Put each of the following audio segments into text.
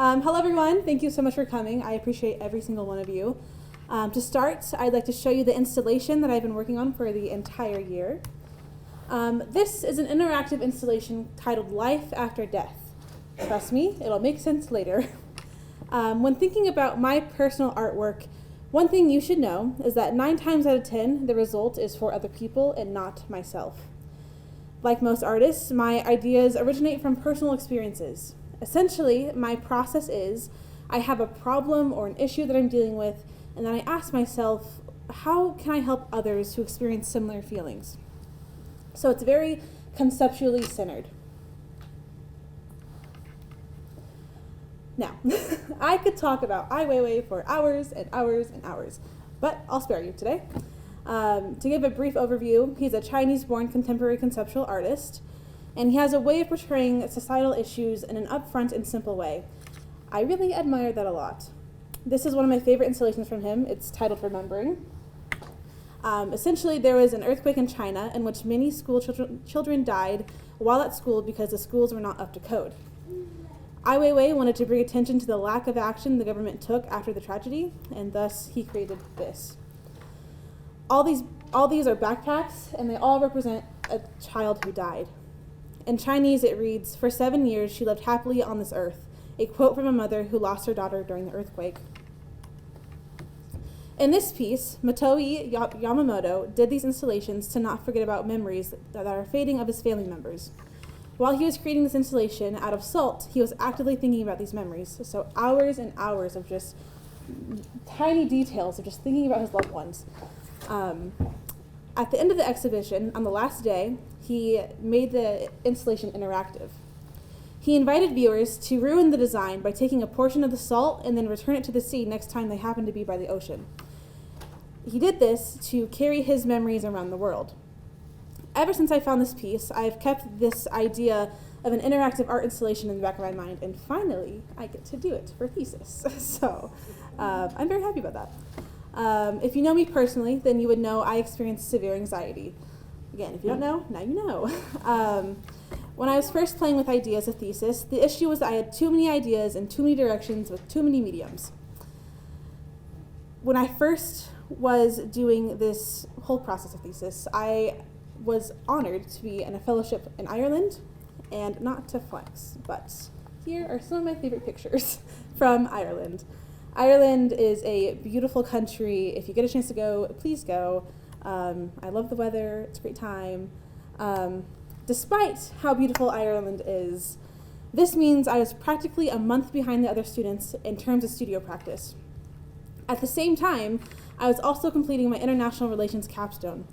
Hello everyone, thank you so much for coming. I appreciate every single one of you. To start, I'd like to show you the installation that I've been working on for the entire year. This is an interactive installation titled Life After Death. Trust me, it'll make sense later. When thinking about my personal artwork, one thing you should know is that 9 times out of 10, the result is for other people and not myself. Like most artists, my ideas originate from personal experiences. Essentially, my process is, I have a problem or an issue that I'm dealing with, and then I ask myself, how can I help others who experience similar feelings? So it's very conceptually centered. Now, I could talk about Ai Weiwei for hours and hours and hours, but I'll spare you today. To give a brief overview, he's a Chinese-born contemporary conceptual artist, and he has a way of portraying societal issues in an upfront and simple way. I really admire that a lot. This is one of my favorite installations from him. It's titled Remembering. Essentially, there was an earthquake in China in which many school children died while at school because the schools were not up to code. Ai Weiwei wanted to bring attention to the lack of action the government took after the tragedy, and thus he created this. All these are backpacks, and they all represent a child who died. In Chinese, it reads, "For 7 years she lived happily on this earth," a quote from a mother who lost her daughter during the earthquake. In this piece, Motoi Yamamoto did these installations to not forget about memories that are fading of his family members. While he was creating this installation out of salt, he was actively thinking about these memories. So hours and hours of just tiny details of just thinking about his loved ones. At the end of the exhibition, on the last day, he made the installation interactive. He invited viewers to ruin the design by taking a portion of the salt and then return it to the sea next time they happen to be by the ocean. He did this to carry his memories around the world. Ever since I found this piece, I've kept this idea of an interactive art installation in the back of my mind, and finally, I get to do it for thesis. So I'm very happy about that. If you know me personally, then you would know I experience severe anxiety. Again, if you don't know, now you know. When I was first playing with ideas of thesis, the issue was that I had too many ideas in too many directions with too many mediums. When I first was doing this whole process of thesis, I was honored to be in a fellowship in Ireland, and not to flex, but here are some of my favorite pictures from Ireland. Ireland is a beautiful country. If you get a chance to go, please go. I love the weather. It's a great time. Despite how beautiful Ireland is, this means I was practically a month behind the other students in terms of studio practice. At the same time, I was also completing my international relations capstone.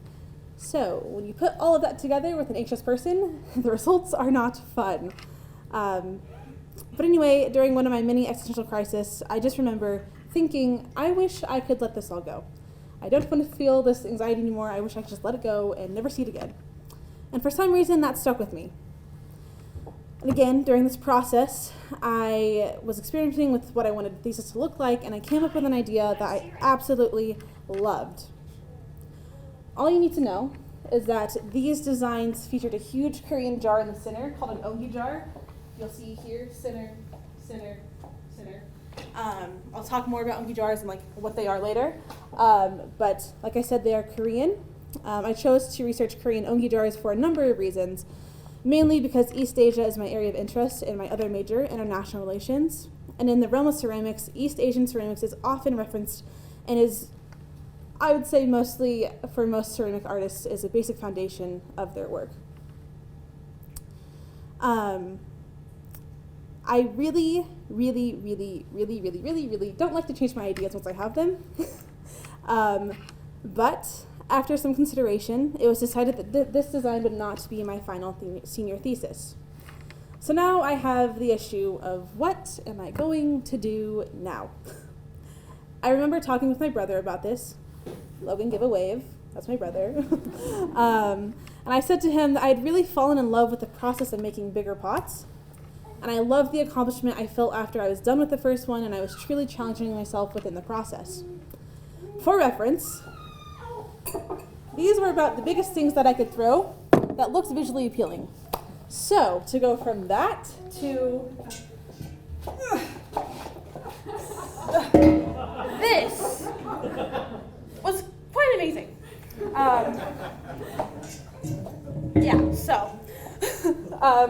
So when you put all of that together with an anxious person, the results are not fun. But anyway, during one of my many existential crises, I just remember thinking, I wish I could let this all go. I don't want to feel this anxiety anymore. I wish I could just let it go and never see it again. And for some reason, that stuck with me. And again, during this process, I was experimenting with what I wanted the thesis to look like, and I came up with an idea that I absolutely loved. All you need to know is that these designs featured a huge Korean jar in the center called an ongi jar. You'll see here, center, center, center. I'll talk more about ongi jars and what they are later. But like I said, they are Korean. I chose to research Korean ongi jars for a number of reasons, mainly because East Asia is my area of interest in my other major, international relations. And in the realm of ceramics, East Asian ceramics is often referenced and is, I would say mostly for most ceramic artists, is a basic foundation of their work. I really don't like to change my ideas once I have them. But after some consideration, it was decided that this design would not be my final senior thesis. So now I have the issue of what am I going to do now? I remember talking with my brother about this. Logan, give a wave. That's my brother. And I said to him that I had really fallen in love with the process of making bigger pots. And I loved the accomplishment I felt after I was done with the first one, and I was truly challenging myself within the process. For reference, these were about the biggest things that I could throw that looks visually appealing. So, to go from that to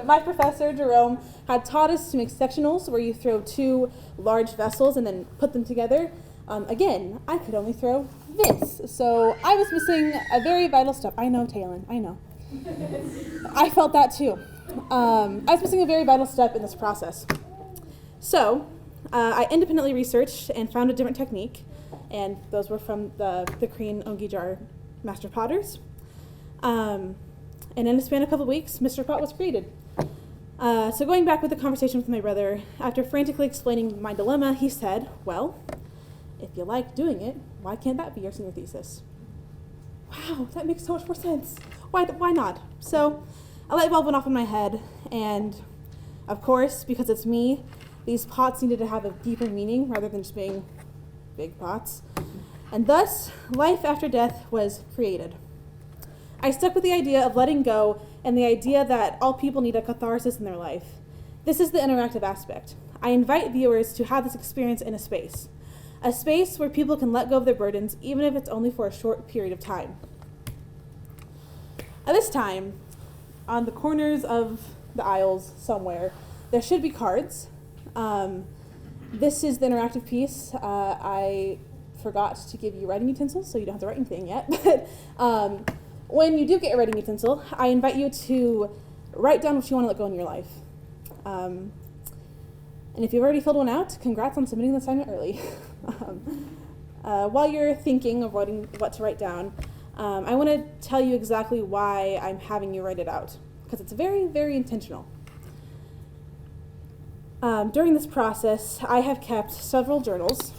My professor, Jerome, had taught us to make sectionals where you throw two large vessels and then put them together. Again, I could only throw this. So I was missing a very vital step. I know, Talon, I know. I felt that too. I was missing a very vital step in this process. So I independently researched and found a different technique, and those were from the Korean ongi jar master potters. And in a span of a couple of weeks, Mr. Pot was created. So going back with the conversation with my brother, after frantically explaining my dilemma, he said, well, if you like doing it, why can't that be your senior thesis? Wow, that makes so much more sense. Why not? So a light bulb went off in my head, and of course, because it's me, these pots needed to have a deeper meaning rather than just being big pots. And thus, life after death was created. I stuck with the idea of letting go and the idea that all people need a catharsis in their life. This is the interactive aspect. I invite viewers to have this experience in a space where people can let go of their burdens, even if it's only for a short period of time. At this time, on the corners of the aisles somewhere, there should be cards. This is the interactive piece. I forgot to give you writing utensils, so you don't have to write anything yet. But when you do get a writing utensil, I invite you to write down what you want to let go in your life. And if you've already filled one out, congrats on submitting the assignment early. While you're thinking of what to write down, I want to tell you exactly why I'm having you write it out, because it's very, very intentional. During this process, I have kept several journals.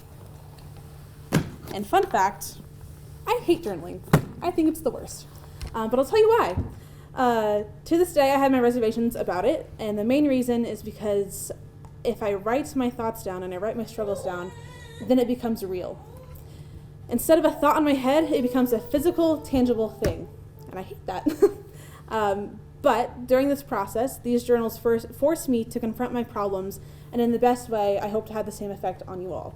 And fun fact, I hate journaling. I think it's the worst. But I'll tell you why. To this day, I had my reservations about it, and the main reason is because if I write my thoughts down and I write my struggles down, then it becomes real. Instead of a thought in my head, it becomes a physical, tangible thing. And I hate that. But during this process, these journals force me to confront my problems, and in the best way, I hope to have the same effect on you all.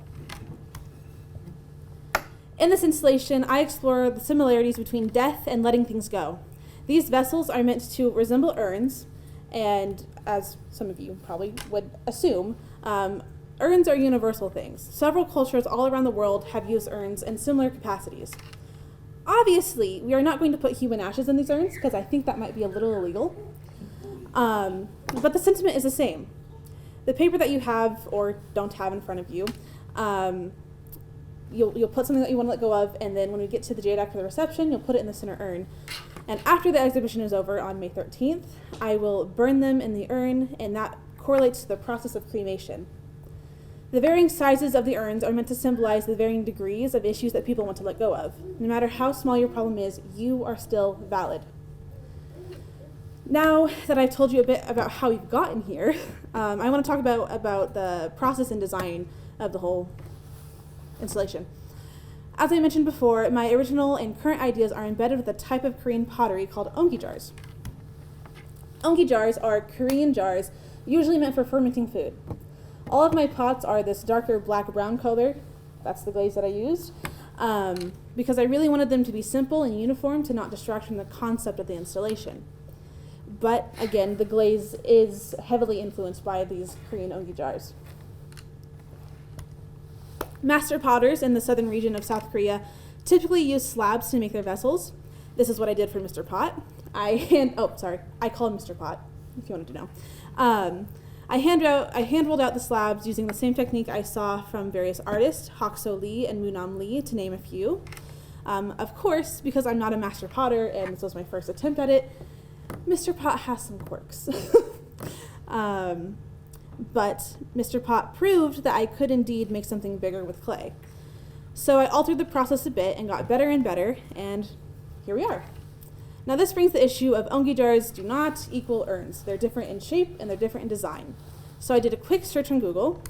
In this installation, I explore the similarities between death and letting things go. These vessels are meant to resemble urns, and as some of you probably would assume, urns are universal things. Several cultures all around the world have used urns in similar capacities. Obviously, we are not going to put human ashes in these urns, because I think that might be a little illegal. But the sentiment is the same. The paper that you have or don't have in front of you, you'll put something that you want to let go of, and then when we get to the jade after the reception, you'll put it in the center urn. And after the exhibition is over on May 13th, I will burn them in the urn, and that correlates to the process of cremation. The varying sizes of the urns are meant to symbolize the varying degrees of issues that people want to let go of. No matter how small your problem is, you are still valid. Now that I've told you a bit about how we've gotten here, I want to talk about the process and design of the whole installation. As I mentioned before, my original and current ideas are embedded with a type of Korean pottery called ongi jars. Ongi jars are Korean jars usually meant for fermenting food. All of my pots are this darker black-brown color. That's the glaze that I used, because I really wanted them to be simple and uniform to not distract from the concept of the installation. But again, the glaze is heavily influenced by these Korean ongi jars. Master potters in the southern region of South Korea typically use slabs to make their vessels. This is what I did for Mr. Pot. I call him Mr. Pot, if you wanted to know. I hand rolled out the slabs using the same technique I saw from various artists, Hakso Lee and Moonam Lee, to name a few. Of course, because I'm not a master potter and this was my first attempt at it, Mr. Pot has some quirks. But Mr. Pot proved that I could indeed make something bigger with clay. So I altered the process a bit and got better and better, and here we are. Now this brings the issue of ongi jars do not equal urns. They're different in shape and they're different in design. So I did a quick search on Google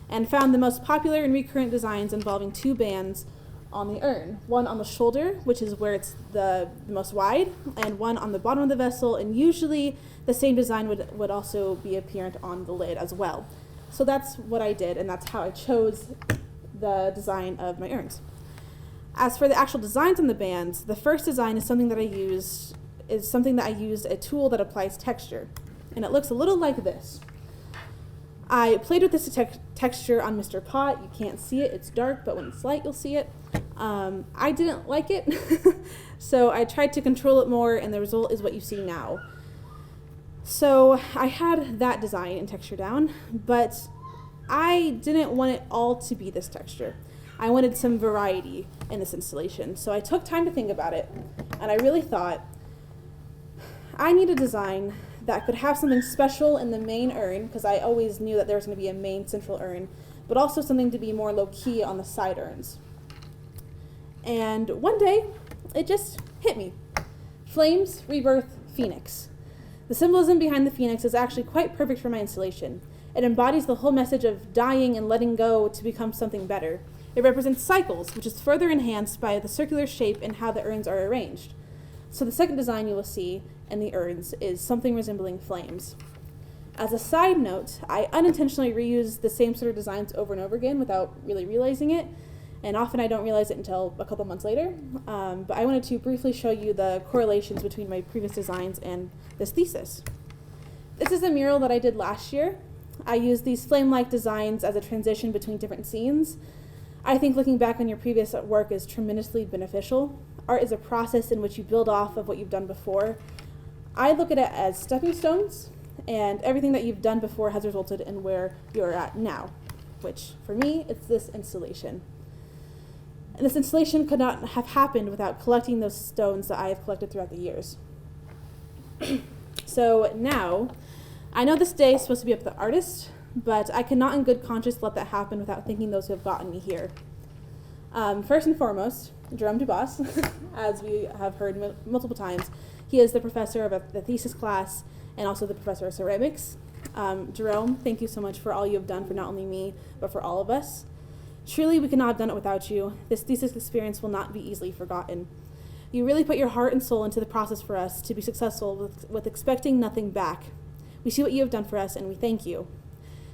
and found the most popular and recurrent designs involving two bands on the urn. One on the shoulder, which is where it's the most wide, and one on the bottom of the vessel, and usually the same design would also be apparent on the lid as well. So that's what I did, and that's how I chose the design of my urns. As for the actual designs on the bands, the first design is something that I used a tool that applies texture. and it looks a little like this. I played with this texture on Mr. Pot. You can't see it, it's dark, but when it's light, you'll see it. I didn't like it, so I tried to control it more, and the result is what you see now. So I had that design and texture down, but I didn't want it all to be this texture. I wanted some variety in this installation, so I took time to think about it, and I really thought, I need a design that could have something special in the main urn, because I always knew that there was going to be a main central urn, but also something to be more low-key on the side urns. And one day, it just hit me. Flames, rebirth, phoenix. The symbolism behind the phoenix is actually quite perfect for my installation. It embodies the whole message of dying and letting go to become something better. It represents cycles, which is further enhanced by the circular shape and how the urns are arranged. So the second design you will see in the urns is something resembling flames. As a side note, I unintentionally reuse the same sort of designs over and over again without really realizing it, and often I don't realize it until a couple months later. But I wanted to briefly show you the correlations between my previous designs and this thesis. This is a mural that I did last year. I used these flame-like designs as a transition between different scenes. I think looking back on your previous work is tremendously beneficial. Art is a process in which you build off of what you've done before. I look at it as stepping stones, and everything that you've done before has resulted in where you're at now, which for me, it's this installation. And this installation could not have happened without collecting those stones that I have collected throughout the years. So now, I know this day is supposed to be up to the artist, but I cannot in good conscience let that happen without thanking those who have gotten me here. First and foremost, Jerome Dubas, as we have heard multiple times. He is the professor of the thesis class and also the professor of ceramics. Jerome, thank you so much for all you have done for not only me, but for all of us. Truly, we could not have done it without you. This thesis experience will not be easily forgotten. You really put your heart and soul into the process for us to be successful with expecting nothing back. We see what you have done for us, and we thank you.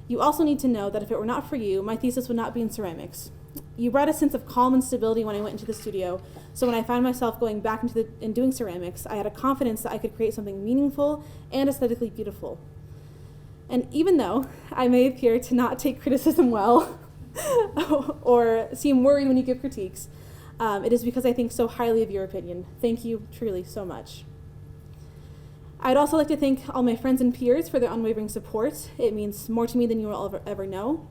You also need to know that if it were not for you, my thesis would not be in ceramics. You brought a sense of calm and stability when I went into the studio, so when I found myself going back and doing ceramics, I had a confidence that I could create something meaningful and aesthetically beautiful. And even though I may appear to not take criticism well, or seem worried when you give critiques, it is because I think so highly of your opinion. Thank you truly so much. I'd also like to thank all my friends and peers for their unwavering support. It means more to me than you will ever know.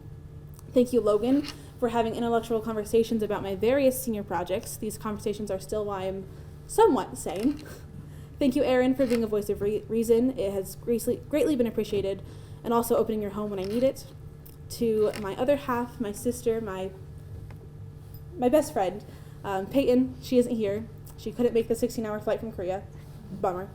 Thank you, Logan, for having intellectual conversations about my various senior projects. These conversations are still why I'm somewhat sane. Thank you, Erin, for being a voice of reason. It has greatly been appreciated, and also opening your home when I need it. To my other half, my sister, my best friend, Peyton. She isn't here. She couldn't make the 16-hour flight from Korea. Bummer.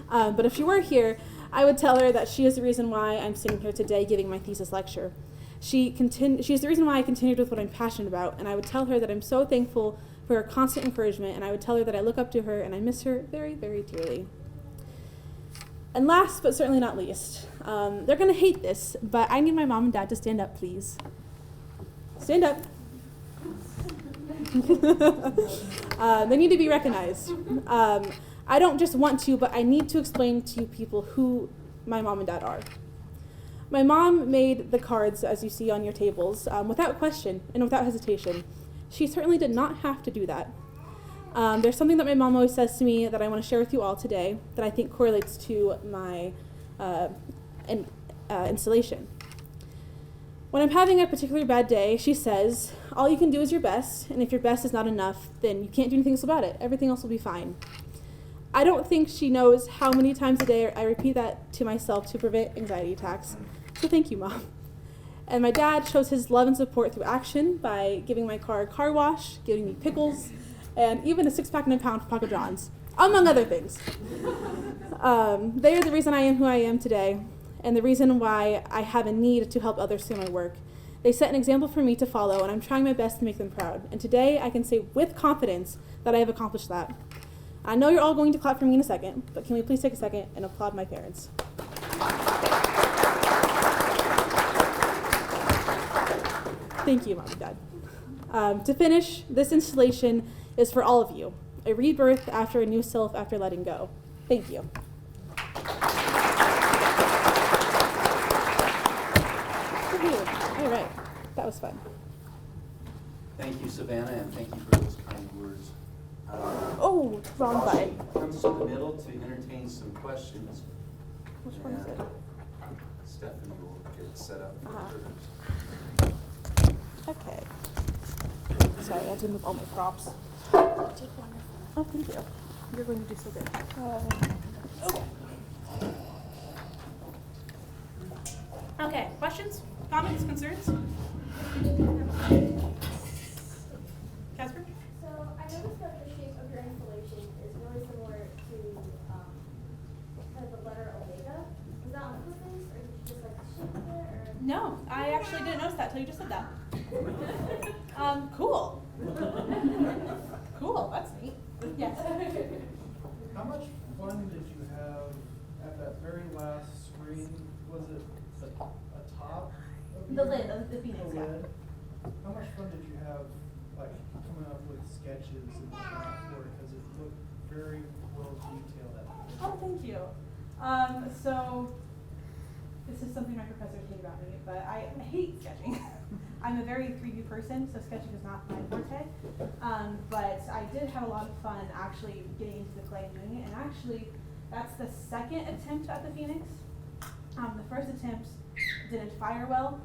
But if she were here, I would tell her that she is the reason why I'm sitting here today giving my thesis lecture. She's the reason why I continued with what I'm passionate about, and I would tell her that I'm so thankful for her constant encouragement, and I would tell her that I look up to her and I miss her very, very dearly. And last, but certainly not least, they're going to hate this, but I need my mom and dad to stand up, please. Stand up. They need to be recognized. I don't just want to, but I need to explain to you people who my mom and dad are. My mom made the cards, as you see on your tables, without question and without hesitation. She certainly did not have to do that. There's something that my mom always says to me that I want to share with you all today that I think correlates to my installation. When I'm having a particularly bad day, she says, all you can do is your best, and if your best is not enough, then you can't do anything else about it. Everything else will be fine. I don't think she knows how many times a day I repeat that to myself to prevent anxiety attacks. So thank you, Mom. And my dad shows his love and support through action by giving my car a car wash, giving me pickles, and even a 6-pack and a pound for Papa John's, among other things. They are the reason I am who I am today, and the reason why I have a need to help others through my work. They set an example for me to follow, and I'm trying my best to make them proud. And today, I can say with confidence that I have accomplished that. I know you're all going to clap for me in a second, but can we please take a second and applaud my parents? Thank you, Mom and Dad. To finish, this installation is for all of you, a rebirth after a new self after letting go. Thank you. All right, that was fun. Thank you, Savanah, and thank you for those kind words. Oh, wrong button. Comes to the middle to entertain some questions. Which one is it? Stephanie will get set up for Uh-huh. hers. Okay. Sorry, I had to move all my props. Oh, thank you. You're going to do so good. Okay, questions, comments, concerns? Casper? So I noticed that the shape of your installation is really similar to kind of the letter omega. Was that on purpose, or did you just like the shape of it, or? No, I actually didn't notice that till you just said that. Cool. Cool, that's neat. Yes. How much fun did you have at that very last screen? Was it a top of The your- lid of the Phoenix, the yeah. lid? How much fun did you have, like, coming up with sketches and whatnot for it? Because it looked very well detailed at the Oh, thank you. So this is something my professor told about me, but I hate sketching. I'm a very 3D person, so sketching is not my forte. But I did have a lot of fun actually getting into the clay and doing it. And actually, that's the second attempt at the Phoenix. The first attempt didn't fire well,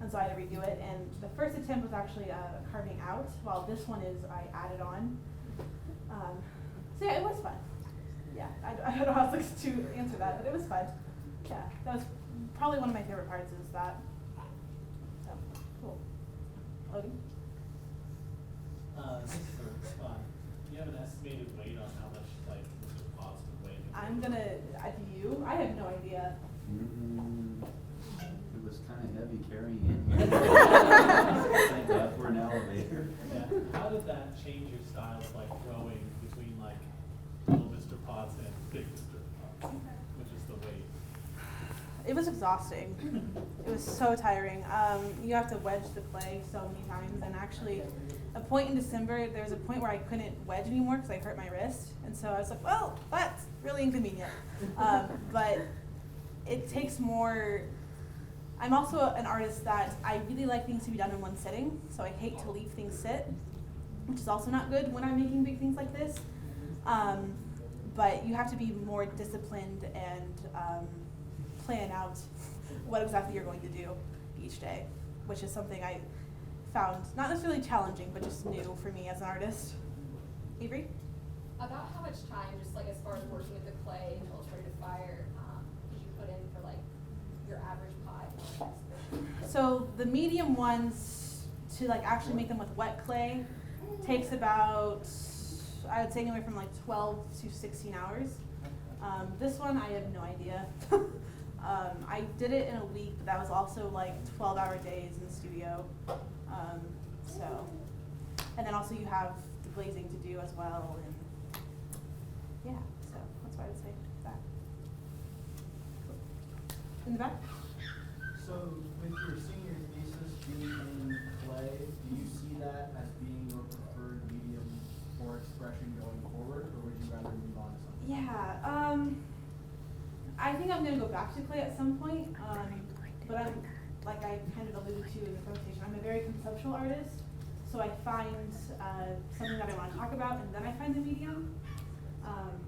and so I had to redo it. And the first attempt was actually carving out, while this one is I added on. So yeah, it was fun. Yeah, I don't know how else to answer that, but it was fun. Yeah, that was probably one of my favorite parts is that. So, cool. Logan? This is fun. Do you have an estimated weight on how much, like, Mr. Potts would weigh? I'm gonna, do you? I have no idea. It was kind of heavy carrying it. Thank God for an elevator. Yeah. How did that change your style of, like, throwing between, like, little Mr. Potts and big Mr. Potts, which is the weight? It was exhausting. It was so tiring. You have to wedge the clay so many times, and actually, a point in December, there was a point where I couldn't wedge anymore because I hurt my wrist, and so I was like, well, that's really inconvenient. But it takes more. I'm also an artist that I really like things to be done in one sitting, so I hate to leave things sit, which is also not good when I'm making big things like this. But you have to be more disciplined and plan out what exactly you're going to do each day, which is something I found not necessarily challenging, but just new for me as an artist. Avery? About how much time, just like as far as working with the clay until it's ready to fire, did you put in for like your average pie? So the medium ones, to like actually make them with wet clay, takes about, I would say anywhere from like 12 to 16 hours. This one, I have no idea. I did it in a week, but that was also like 12-hour days in the studio. So, and then also you have the glazing to do as well, and yeah, so that's what I would say that. In the back? So with your senior thesis being in clay, do you see that as being your preferred medium for expression going forward, or would you rather move on to something? Yeah, I think I'm gonna go back to clay at some point, but I'm, like I kind of alluded to in the presentation, I'm a very conceptual artist, so I find something that I want to talk about, and then I find the medium.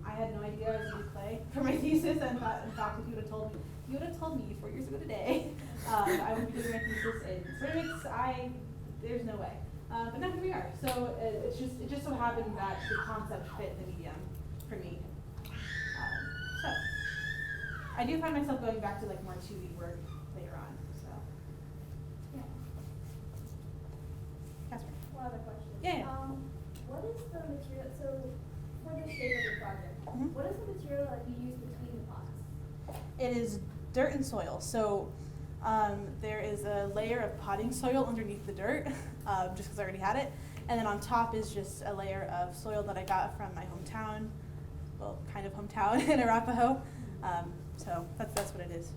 I had no idea I was doing clay for my thesis, and thought, in fact, if you would have told me 4 years ago today, I would be doing my thesis in ceramics. There's no way. But now here we are. So it just so happened that the concept fit the medium for me. So I do find myself going back to like more 2D work later on. So yeah. Casper. One other question. Yeah. What is the material, so for the shape of your project, Mhm. what is the material that you use between the pots? It is dirt and soil. So there is a layer of potting soil underneath the dirt, just because I already had it. And then on top is just a layer of soil that I got from my hometown, well, kind of hometown in Arapahoe. So that's what it is.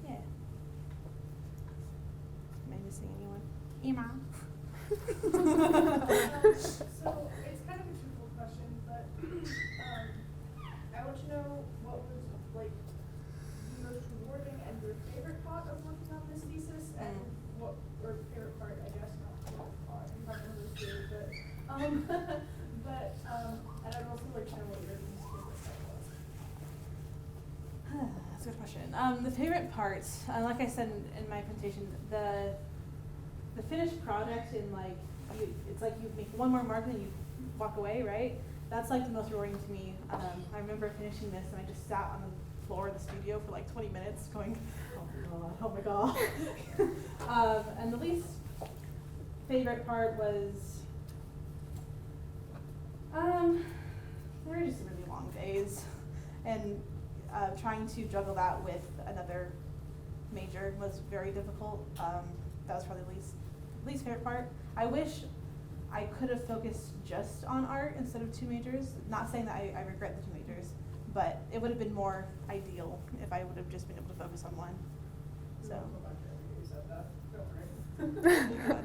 Yeah. Am I missing anyone? Emma. So it's kind of a twofold question, but I want to know what was like the most rewarding and your favorite part of working on this thesis, The favorite part, like I said in my presentation, the finished product in like, it's like you make one more mark and you walk away, right? That's like the most rewarding to me. I remember finishing this and I just sat on the floor of the studio for like 20 minutes going, oh my god. And the least favorite part was, they were just really long days, and trying to juggle that with another major was very difficult. That was probably the least favorite part. I wish I could have focused just on art instead of two majors. Not saying that I regret the two majors, but it would have been more ideal if I would have just been able to focus on one. So. You said that. Don't worry.